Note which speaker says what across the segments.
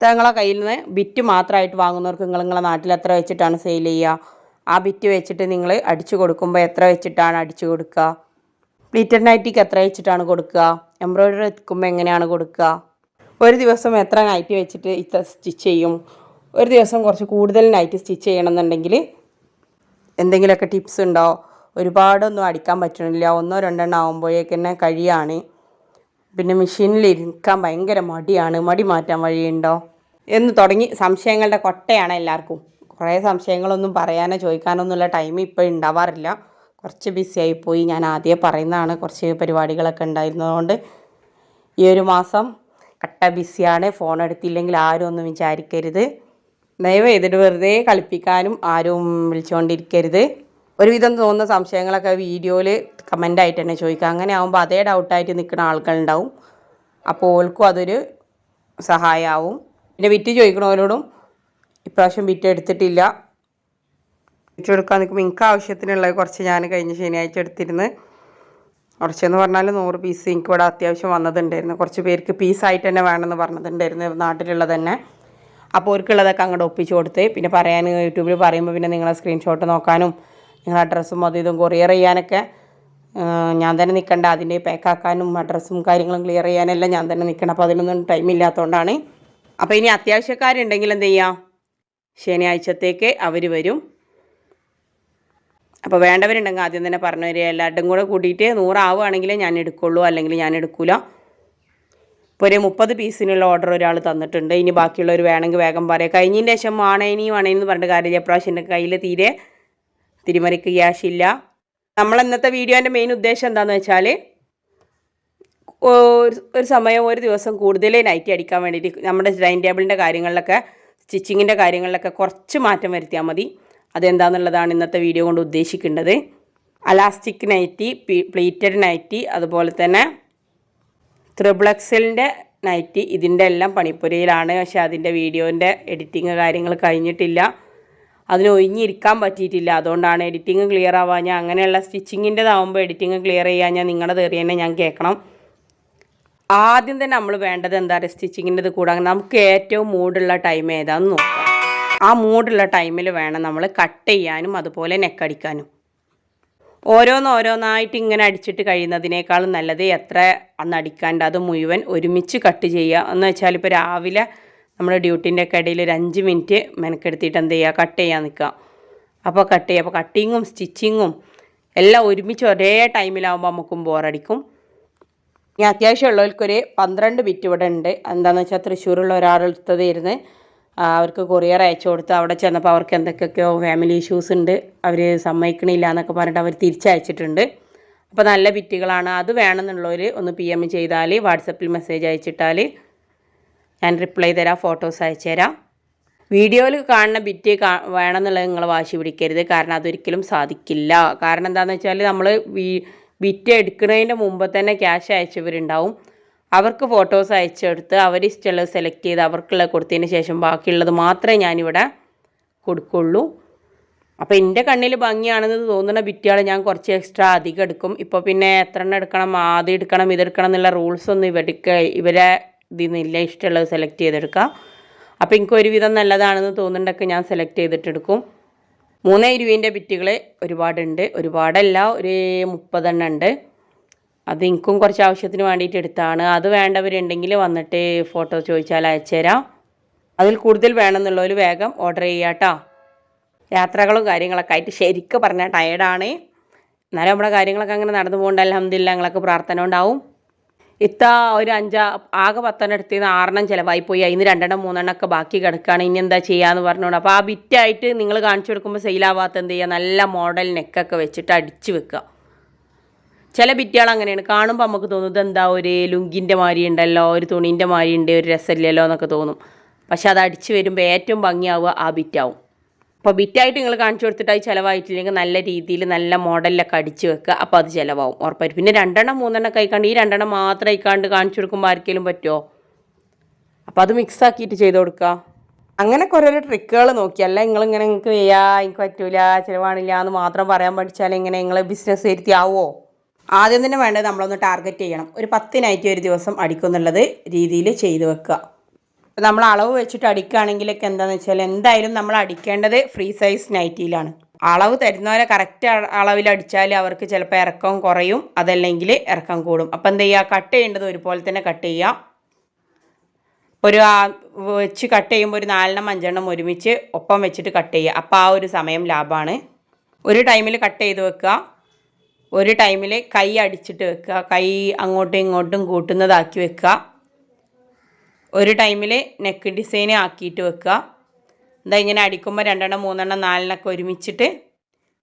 Speaker 1: നിങ്ങളെ കയ്യിൽ നിന്ന് ബിറ്റ് മാത്രമായിട്ട് വാങ്ങുന്നവർക്ക് നിങ്ങളെ നാട്ടിൽ എത്ര വെച്ചിട്ടാണ് സെയിൽ ചെയ്യുക? ആ ബിറ്റ് വെച്ചിട്ട് നിങ്ങൾ അടിച്ചു കൊടുക്കുമ്പോൾ എത്ര വെച്ചിട്ടാണ് അടിച്ചു കൊടുക്കുക? പ്ലീറ്റഡ് നൈറ്റിക്ക് എത്ര വെച്ചിട്ടാണ് കൊടുക്കുക? എംബ്രോയ്ഡറി വെക്കുമ്പോൾ എങ്ങനെയാണ് കൊടുക്കുക? ഒരു ദിവസം എത്ര നൈറ്റി വെച്ചിട്ട് സ്റ്റിച്ച് ചെയ്യും? ഒരു ദിവസം കുറച്ച് കൂടുതൽ നൈറ്റി സ്റ്റിച്ച് ചെയ്യണമെന്നുണ്ടെങ്കിൽ എന്തെങ്കിലുമൊക്കെ ടിപ്സ് ഉണ്ടോ? ഒരുപാടൊന്നും അടിക്കാൻ പറ്റണില്ല, 1-2 ആകുമ്പോഴേക്ക് തന്നെ കഴിയാണ്. പിന്നെ മെഷീനിൽ ഇരിക്കാൻ ഭയങ്കര മടിയാണ്, മടി മാറ്റാൻ വഴിയുണ്ടോ എന്ന് തുടങ്ങി സംശയങ്ങളുടെ കൊട്ടയാണ് എല്ലാവർക്കും. കുറേ സംശയങ്ങളൊന്നും പറയാനോ ചോദിക്കാനോ ഒന്നുമുള്ള ടൈം ഇപ്പോൾ ഉണ്ടാവാറില്ല, കുറച്ച് ബിസി ആയിപ്പോയി. ഞാൻ ആദ്യമേ പറയുന്നതാണ്, കുറച്ച് പരിപാടികളൊക്കെ ഉണ്ടായിരുന്നതുകൊണ്ട് ഈ ഒരു മാസം കട്ട ബിസിയാണ്. ഫോൺ എടുത്തില്ലെങ്കിൽ ആരും ഒന്നും വിചാരിക്കരുത്. ദയവ് ചെയ്തിട്ട് വെറുതെ കളിപ്പിക്കാനും ആരും വിളിച്ചുകൊണ്ടിരിക്കരുത്. ഒരുവിധം തോന്നുന്ന സംശയങ്ങളൊക്കെ വീഡിയോയിൽ കമൻ്റായിട്ട് തന്നെ ചോദിക്കുക. അങ്ങനെ ആകുമ്പോൾ അതേ ഡൗട്ടായിട്ട് നിൽക്കുന്ന ആൾക്കാരുണ്ടാവും, അപ്പോൾ ഓൾക്കും അതൊരു സഹായമാവും. പിന്നെ വിറ്റ് ചോദിക്കണവരോടും ഇപ്രാവശ്യം വിറ്റ് എടുത്തിട്ടില്ല, വിറ്റ് എടുക്കാൻ നിൽക്കുമ്പോൾ എനിക്ക് ആവശ്യത്തിനുള്ളത് കുറച്ച് ഞാൻ കഴിഞ്ഞ ശനിയാഴ്ച എടുത്തിരുന്നു. കുറച്ചെന്ന് പറഞ്ഞാൽ 100 പീസ് എനിക്ക് ഇവിടെ അത്യാവശ്യം വന്നതുണ്ടായിരുന്നു. കുറച്ച് പേർക്ക് പീസായിട്ട് തന്നെ വേണമെന്ന് പറഞ്ഞിട്ടുണ്ടായിരുന്നു നാട്ടിലുള്ളത് തന്നെ. അപ്പോൾ അവർക്കുള്ളതൊക്കെ അങ്ങോട്ട് ഒപ്പിച്ച് കൊടുത്ത്, പിന്നെ പറയാൻ യൂട്യൂബിൽ പറയുമ്പോൾ പിന്നെ നിങ്ങളെ സ്ക്രീൻഷോട്ട് നോക്കാനും നിങ്ങളുടെ അഡ്രസ്സും അതും ഇതും കൊറിയർ ചെയ്യാനൊക്കെ ഞാൻ തന്നെ നിൽക്കണ്ട. അതിൻ്റെ പാക്കാക്കാനും അഡ്രസ്സും കാര്യങ്ങളും ക്ലിയർ ചെയ്യാനെല്ലാം ഞാൻ തന്നെ നിൽക്കണം. അപ്പോൾ അതിനൊന്നും ടൈം ഇല്ലാത്തതുകൊണ്ടാണ്. അപ്പോൾ ഇനി അത്യാവശ്യക്കാരുണ്ടെങ്കിൽ എന്ത് ചെയ്യാം, ശനിയാഴ്ചത്തേക്ക് അവർ വരും. അപ്പോൾ വേണ്ടവരുണ്ടെങ്കിൽ ആദ്യം തന്നെ പറഞ്ഞു തരിക. എല്ലാവരുടെയും കൂടെ കൂട്ടിയിട്ട് 100 ആവുകയാണെങ്കിലേ ഞാൻ എടുക്കുള്ളൂ, അല്ലെങ്കിൽ ഞാൻ എടുക്കില്ല. ഇപ്പോൾ ഒരു 30 പീസിനുള്ള ഓർഡർ ഒരാൾ തന്നിട്ടുണ്ട്. ഇനി ബാക്കിയുള്ളവർ വേണമെങ്കിൽ വേഗം പറയാം. കഴിഞ്ഞതിന് ശേഷം ആണേനി എന്ന് പറഞ്ഞിട്ട് കാര്യമില്ല. പ്രാവശ്യം എൻ്റെ കയ്യിൽ തീരെ തിരിമറിക്ക് ക്യാഷ് ഇല്ല. നമ്മൾ ഇന്നത്തെ വീഡിയോൻ്റെ മെയിൻ ഉദ്ദേശം എന്താണെന്ന് വെച്ചാൽ ഒരു സമയം ഒരു ദിവസം കൂടുതൽ നൈറ്റി അടിക്കാൻ വേണ്ടിയിട്ട് നമ്മുടെ ഡൈനിങ് ടേബിളിൻ്റെ കാര്യങ്ങളിലൊക്കെ സ്റ്റിച്ചിങ്ങിൻ്റെ കാര്യങ്ങളിലൊക്കെ കുറച്ച് മാറ്റം വരുത്തിയാൽ മതി. അതെന്താണെന്നുള്ളതാണ് ഇന്നത്തെ വീഡിയോ കൊണ്ട് ഉദ്ദേശിക്കേണ്ടത്. അലാസ്റ്റിക് നൈറ്റി, പ്ലീറ്റഡ് നൈറ്റി, അതുപോലെ തന്നെ ത്രിബിൾ നൈറ്റി, ഇതിൻ്റെ എല്ലാം പണിപ്പുരയിലാണ്. പക്ഷേ അതിൻ്റെ വീഡിയോൻ്റെ എഡിറ്റിങ് കാര്യങ്ങൾ കഴിഞ്ഞിട്ടില്ല, അതിന് ഒഴിഞ്ഞിരിക്കാൻ പറ്റിയിട്ടില്ല. അതുകൊണ്ടാണ് എഡിറ്റിങ് ക്ലിയർ ആവാൻ. ഞാൻ അങ്ങനെയുള്ള സ്റ്റിച്ചിങ്ങിൻ്റെതാവുമ്പോൾ എഡിറ്റിങ് ക്ലിയർ ചെയ്യാൻ ഞാൻ നിങ്ങളുടെ തെറി തന്നെ ഞാൻ കേൾക്കണം. ആദ്യം തന്നെ നമ്മൾ വേണ്ടത് എന്താ പറയുക, സ്റ്റിച്ചിങ്ങിൻ്റെത് കൂടാൻ നമുക്ക് ഏറ്റവും മൂടുള്ള ടൈം ഏതാണെന്ന് നോക്കാം. ആ മൂടുള്ള ടൈമിൽ വേണം നമ്മൾ കട്ട് ചെയ്യാനും അതുപോലെ നെക്കടിക്കാനും. ഓരോന്നായിട്ട് ഇങ്ങനെ അടിച്ചിട്ട് കഴിയുന്നതിനേക്കാളും നല്ലത് എത്ര അന്ന് അടിക്കാണ്ട് അത് മുഴുവൻ ഒരുമിച്ച് കട്ട് ചെയ്യുക. എന്ന് വെച്ചാൽ ഇപ്പോൾ രാവിലെ നമ്മൾ ഡ്യൂട്ടിൻ്റെ ഒക്കെ ഇടയിൽ ഒരു 5 മിനിറ്റ് മെനക്കെടുത്തിട്ട് എന്ത് ചെയ്യുക, കട്ട് ചെയ്യാൻ നിൽക്കുക. അപ്പോൾ കട്ട് ചെയ്യുക. അപ്പോൾ കട്ടിങ്ങും സ്റ്റിച്ചിങ്ങും എല്ലാം ഒരുമിച്ച് ഒരേ ടൈമിലാവുമ്പോൾ നമുക്കും ബോറടിക്കും. ഇനി അത്യാവശ്യമുള്ളവർക്കൊരു 12 ബിറ്റ് ഇവിടെ ഉണ്ട്. എന്താണെന്ന് വെച്ചാൽ തൃശ്ശൂരുള്ള ഒരാളെടുത്തതായിരുന്നു, അവർക്ക് കൊറിയർ അയച്ചു കൊടുത്ത് അവിടെ ചെന്നപ്പോൾ അവർക്ക് എന്തൊക്കെയൊക്കെയോ ഫാമിലി ഇഷ്യൂസ് ഉണ്ട്, അവർ സമ്മതിക്കണില്ല എന്നൊക്കെ പറഞ്ഞിട്ട് അവർ തിരിച്ചയച്ചിട്ടുണ്ട്. അപ്പോൾ നല്ല ബിറ്റുകളാണ്. അത് വേണമെന്നുള്ളവർ ഒന്ന് PM ചെയ്താൽ, വാട്സപ്പിൽ മെസ്സേജ് അയച്ചിട്ടാൽ ഞാൻ റിപ്ലൈ തരാം, ഫോട്ടോസ് അയച്ചു തരാം. വീഡിയോയിൽ കാണുന്ന ബിറ്റ് വേണമെന്നുള്ളത് നിങ്ങൾ വാശി പിടിക്കരുത്, കാരണം അതൊരിക്കലും സാധിക്കില്ല. കാരണം എന്താണെന്ന് വെച്ചാൽ നമ്മൾ ബിറ്റ് എടുക്കുന്നതിൻ്റെ മുമ്പ് തന്നെ ക്യാഷ് അയച്ചവരുണ്ടാവും. അവർക്ക് ഫോട്ടോസ് അയച്ചെടുത്ത് അവർ ഇഷ്ടമുള്ളത് സെലക്ട് ചെയ്ത് അവർക്കുള്ളത് കൊടുത്തതിന് ശേഷം ബാക്കിയുള്ളത് മാത്രമേ ഞാനിവിടെ കൊടുക്കുള്ളൂ. അപ്പോൾ എൻ്റെ കണ്ണിൽ ഭംഗിയാണെന്ന് തോന്നുന്ന ബിറ്റുകൾ ഞാൻ കുറച്ച് എക്സ്ട്രാ അധികം എടുക്കും. ഇപ്പോൾ പിന്നെ എത്ര എണ്ണം എടുക്കണം, ആദ്യം എടുക്കണം, ഇതെടുക്കണം എന്നുള്ള റൂൾസൊന്നും ഇവരെ ഇതിന്നില്ല. ഇഷ്ടമുള്ളത് സെലക്ട് ചെയ്തെടുക്കാം. അപ്പോൾ എനിക്ക് ഒരുവിധം നല്ലതാണെന്ന് തോന്നുന്നുണ്ടൊക്കെ ഞാൻ സെലക്ട് ചെയ്തിട്ടെടുക്കും. 3.20 ബിറ്റുകൾ ഒരുപാടുണ്ട്, ഒരുപാടല്ല, ഒരു 30 എണ്ണം ഉണ്ട്. അത് എനിക്കും കുറച്ച് ആവശ്യത്തിന് വേണ്ടിയിട്ട് എടുത്താണ്. അത് വേണ്ടവരുണ്ടെങ്കിൽ വന്നിട്ട് ഫോട്ടോ ചോദിച്ചാൽ അയച്ചു തരാം. അതിൽ കൂടുതൽ വേണമെന്നുള്ളവർ വേഗം ഓർഡർ ചെയ്യാം കേട്ടോ. യാത്രകളും കാര്യങ്ങളൊക്കെ ആയിട്ട് ശരിക്കും പറഞ്ഞാൽ ടയേർഡാണ്. എന്നാലും നമ്മുടെ കാര്യങ്ങളൊക്കെ അങ്ങനെ നടന്നു പോകണ്ട. അൽഹംദുലില്ലാ, ഞങ്ങളൊക്കെ പ്രാർത്ഥന ഉണ്ടാവും. ഒരു 5 ആകെ 10 എണ്ണം എടുത്തിരുന്ന 6 എണ്ണം ചിലവായി പോയി. അതിന് 2 എണ്ണം 3 എണ്ണം ഒക്കെ ബാക്കി കിടക്കുകയാണ്. ഇനി എന്താ ചെയ്യാമെന്ന് പറഞ്ഞുകൊണ്ട് അപ്പോൾ ആ ബിറ്റായിട്ട് നിങ്ങൾ കാണിച്ചു കൊടുക്കുമ്പോൾ സെയിലാവാത്ത എന്ത് ചെയ്യുക, നല്ല മോഡൽ നെക്കൊക്കെ വെച്ചിട്ട് അടിച്ച് വെക്കുക. ചില ബിറ്റുകൾ അങ്ങനെയാണ്, കാണുമ്പോൾ നമുക്ക് തോന്നും ഇതെന്താ ഒരു ലുങ്കിൻ്റെ മാതിരി ഉണ്ടല്ലോ, ഒരു തുണീൻ്റെ മാതിരി ഉണ്ട്, ഒരു രസമില്ലല്ലോ എന്നൊക്കെ തോന്നും. പക്ഷെ അത് അടിച്ച് വരുമ്പോൾ ഏറ്റവും ഭംഗിയാവുക ആ ബിറ്റാവും. അപ്പോൾ ബിറ്റായിട്ട് നിങ്ങൾ കാണിച്ചു കൊടുത്തിട്ട് അത് ചിലവായിട്ടില്ലെങ്കിൽ നല്ല രീതിയിൽ നല്ല മോഡലിലൊക്കെ അടിച്ച് വെക്കുക. അപ്പോൾ അത് ചിലവാകും ഉറപ്പായിട്ട്. പിന്നെ 2 എണ്ണം 3 എണ്ണം കഴിക്കാണ്ട് ഈ 2 എണ്ണം മാത്രം കഴിക്കാണ്ട് കാണിച്ചു കൊടുക്കുമ്പോൾ ആർക്കെങ്കിലും പറ്റുമോ? അപ്പോൾ അത് മിക്സ് ആക്കിയിട്ട് ചെയ്ത് കൊടുക്കുക. അങ്ങനെ കുറേ ട്രിക്കുകൾ നോക്കിയല്ല നിങ്ങളിങ്ങനെ നിങ്ങൾക്ക് എനിക്ക് പറ്റൂല, ചിലവാണില്ല എന്ന് മാത്രം പറയാൻ പഠിച്ചാൽ എങ്ങനെ നിങ്ങൾ ബിസിനസ് വരുത്തിയാവോ? ആദ്യം തന്നെ വേണ്ടത് നമ്മളൊന്ന് ടാർഗറ്റ് ചെയ്യണം. ഒരു 10 നൈറ്റി ഒരു ദിവസം അടിക്കുമെന്നുള്ളത് രീതിയിൽ ചെയ്ത് വെക്കുക. അപ്പോൾ നമ്മൾ അളവ് വെച്ചിട്ട് അടിക്കുകയാണെങ്കിലൊക്കെ എന്താണെന്ന് വെച്ചാൽ എന്തായാലും നമ്മൾ അടിക്കേണ്ടത് ഫ്രീ സൈസ് നൈറ്റിയിലാണ്. അളവ് തരുന്നവരെ കറക്റ്റ് അളവിൽ അടിച്ചാൽ അവർക്ക് ചിലപ്പോൾ ഇറക്കം കുറയും, അതല്ലെങ്കിൽ ഇറക്കം കൂടും. അപ്പോൾ എന്താ ചെയ്യുക, കട്ട് ചെയ്യേണ്ടത് ഒരുപോലെ തന്നെ കട്ട് ചെയ്യുക. ഒരു വെച്ച് കട്ട് ചെയ്യുമ്പോൾ ഒരു 4 5 ഒരുമിച്ച് ഒപ്പം വെച്ചിട്ട് കട്ട് ചെയ്യുക. അപ്പോൾ ആ ഒരു സമയം ലാഭമാണ്. ഒരു ടൈമിൽ കട്ട് ചെയ്ത് വെക്കുക, ഒരു ടൈമിൽ കൈ അടിച്ചിട്ട് വെക്കുക, കൈ അങ്ങോട്ടും ഇങ്ങോട്ടും കൂട്ടുന്നതാക്കി വെക്കുക. ഒരു ടൈമിൽ നെക്ക് ഡിസൈൻ ആക്കിയിട്ട് വെക്കുക. എന്താ ഇങ്ങനെ അടിക്കുമ്പോൾ 2 3 4 ഒരുമിച്ചിട്ട്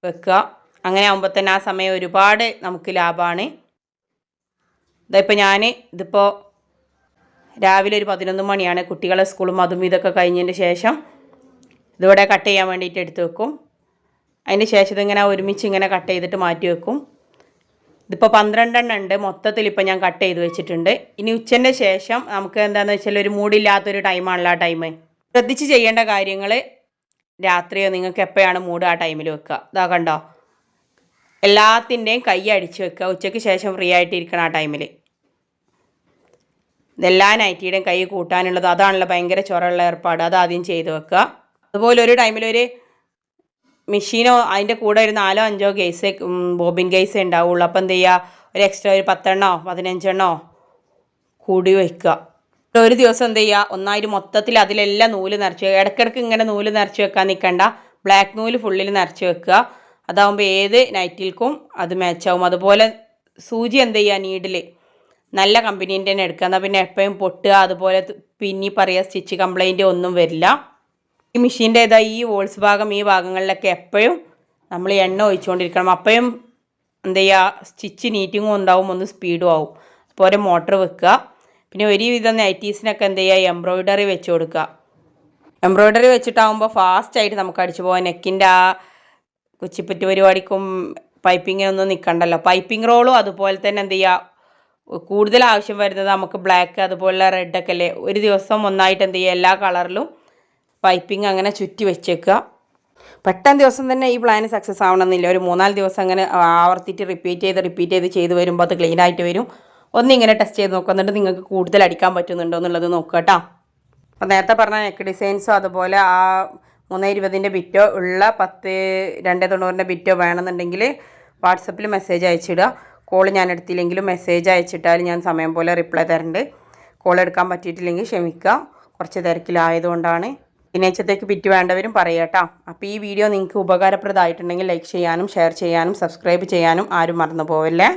Speaker 1: വെക്കുക. അങ്ങനെ ആകുമ്പോൾ തന്നെ ആ സമയം ഒരുപാട് നമുക്ക് ലാഭമാണ്. ഇതിപ്പോൾ രാവിലെ ഒരു 11 മണിയാണ്, കുട്ടികളെ സ്കൂളും അതും ഇതൊക്കെ കഴിഞ്ഞതിന് ശേഷം ഇതിവിടെ കട്ട് ചെയ്യാൻ വേണ്ടിയിട്ട് എടുത്ത് വെക്കും. അതിന് ശേഷം ഇതിങ്ങനെ ഒരുമിച്ച് ഇങ്ങനെ കട്ട് ചെയ്തിട്ട് മാറ്റി വെക്കും. ഇതിപ്പോൾ 12 ഉണ്ട് മൊത്തത്തിൽ. ഇപ്പോൾ ഞാൻ കട്ട് ചെയ്ത് വെച്ചിട്ടുണ്ട്. ഇനി ഉച്ചൻ്റെ ശേഷം നമുക്ക് എന്താണെന്ന് വെച്ചാൽ ഒരു മൂടില്ലാത്തൊരു ടൈമാണല്ലോ ആ ടൈം. ശ്രദ്ധിച്ച് ചെയ്യേണ്ട കാര്യങ്ങൾ, രാത്രിയോ നിങ്ങൾക്ക് എപ്പോഴാണ് മൂഡ് ആ ടൈമിൽ വെക്കുക. ഇതാ കണ്ടോ, എല്ലാത്തിൻ്റെയും കൈ അടിച്ച് വെക്കുക. ഉച്ചയ്ക്ക് ശേഷം ഫ്രീ ആയിട്ടിരിക്കണം ആ ടൈമിൽ. ഇതെല്ലാ നൈറ്റിയുടെയും കൈ കൂട്ടാനുള്ളത്, അതാണല്ലോ ഭയങ്കര ചൊറയുള്ള ഏർപ്പാട്. അത് ആദ്യം ചെയ്ത് വെക്കുക. അതുപോലെ ഒരു ടൈമിലൊരു മെഷീനോ അതിൻ്റെ കൂടെ ഒരു 4 5 കേസ് ബോബിൻ കേസ് ഉണ്ടാവുള്ളൂ. അപ്പോൾ എന്ത് ചെയ്യുക, ഒരു എക്സ്ട്രാ ഒരു 10 15 കൂടി വയ്ക്കുക. ഒരു ദിവസം എന്ത് ചെയ്യുക, ഒന്നായിട്ട് മൊത്തത്തിൽ അതിലെല്ലാം നൂല് നിറച്ച് വെക്കുക. ഇടയ്ക്കിടയ്ക്ക് ഇങ്ങനെ നൂല് നിറച്ച് വെക്കാൻ നിൽക്കണ്ട, ബ്ലാക്ക് നൂല് ഫുള്ളിൽ നിറച്ച് വെക്കുക. അതാകുമ്പോൾ ഏത് നൈറ്റിൽക്കും അത് മാച്ചാവും. അതുപോലെ സൂചി എന്ത് ചെയ്യുക, നീഡിൽ നല്ല കമ്പനീൻ്റെ തന്നെ എടുക്കുക. എന്നാൽ പിന്നെ എപ്പോഴും പൊട്ടുക, അതുപോലെ പിന്നി പറയുക, സ്റ്റിച്ച് കംപ്ലൈൻറ്റ് ഒന്നും വരില്ല. ഈ മെഷീൻ്റെ ഈ വോൾസ് ഭാഗം, ഈ ഭാഗങ്ങളിലൊക്കെ എപ്പോഴും നമ്മൾ എണ്ണ ഒഴിച്ചുകൊണ്ടിരിക്കണം. അപ്പോഴും എന്ത് ചെയ്യുക, സ്റ്റിച്ച് നീറ്റിങ്ങും ഉണ്ടാവും, ഒന്ന് സ്പീഡും ആവും. അതുപോലെ മോട്ടർ വെക്കുക. പിന്നെ ഒരുവിധം നൈറ്റീസിനൊക്കെ എന്ത് ചെയ്യുക, എംബ്രോയ്ഡറി വെച്ച് കൊടുക്കുക. എംബ്രോയ്ഡറി വെച്ചിട്ടാകുമ്പോൾ ഫാസ്റ്റായിട്ട് നമുക്ക് അടിച്ചു പോകാൻ. നെക്കിൻ്റെ ആ കുച്ചിപ്പറ്റ് പരിപാടിക്കും പൈപ്പിങ്ങിനൊന്നും നിൽക്കണ്ടല്ലോ. പൈപ്പിംഗ് റോളും അതുപോലെ തന്നെ എന്ത് ചെയ്യുക, കൂടുതൽ ആവശ്യം വരുന്നത് നമുക്ക് ബ്ലാക്ക് അതുപോലെ റെഡൊക്കെ അല്ലേ. ഒരു ദിവസം ഒന്നായിട്ട് എന്ത് ചെയ്യുക, എല്ലാ കളറിലും പൈപ്പിംഗ് അങ്ങനെ ചുറ്റി വെച്ചേക്കുക. പെട്ടെന്ന് ദിവസം തന്നെ ഈ പ്ലാൻ സക്സസ് ആവണമെന്നില്ല. ഒരു 3 4 ദിവസം അങ്ങനെ ആവർത്തിച്ച് റിപ്പീറ്റ് ചെയ്ത് വരുമ്പോൾ അത് ക്ലീൻ ആയിട്ട് വരും. ഒന്നിങ്ങനെ ടെസ്റ്റ് ചെയ്ത് നോക്കുക, എന്നിട്ട് നിങ്ങൾക്ക് കൂടുതൽ അടിക്കാൻ പറ്റുന്നുണ്ടോ എന്നുള്ളത് നോക്കുക കേട്ടോ. അപ്പോൾ നേരത്തെ പറഞ്ഞ നെക്ക് ഡിസൈൻസോ അതുപോലെ ആ 320 ബിറ്റോ ഉള്ള 290 ബിറ്റോ വേണമെന്നുണ്ടെങ്കിൽ വാട്സപ്പിൽ മെസ്സേജ് അയച്ചിടുക. കോൾ ഞാൻ എടുത്തില്ലെങ്കിലും മെസ്സേജ് അയച്ചിട്ടാൽ ഞാൻ സമയം പോലെ റിപ്ലൈ തരുന്നുണ്ട്. കോൾ എടുക്കാൻ പറ്റിയിട്ടില്ലെങ്കിൽ ക്ഷമിക്കുക, കുറച്ച് തിരക്കിലായതുകൊണ്ടാണ്. ശനിയാഴ്ചത്തേക്ക് ബിറ്റ് വേണ്ടവരും പറയുക കേട്ടോ. അപ്പോൾ ഈ വീഡിയോ നിങ്ങൾക്ക് ഉപകാരപ്രദമായിട്ടുണ്ടെങ്കിൽ ലൈക്ക് ചെയ്യാനും ഷെയർ ചെയ്യാനും സബ്സ്ക്രൈബ് ചെയ്യാനും ആരും മറന്നു പോവില്ലേ.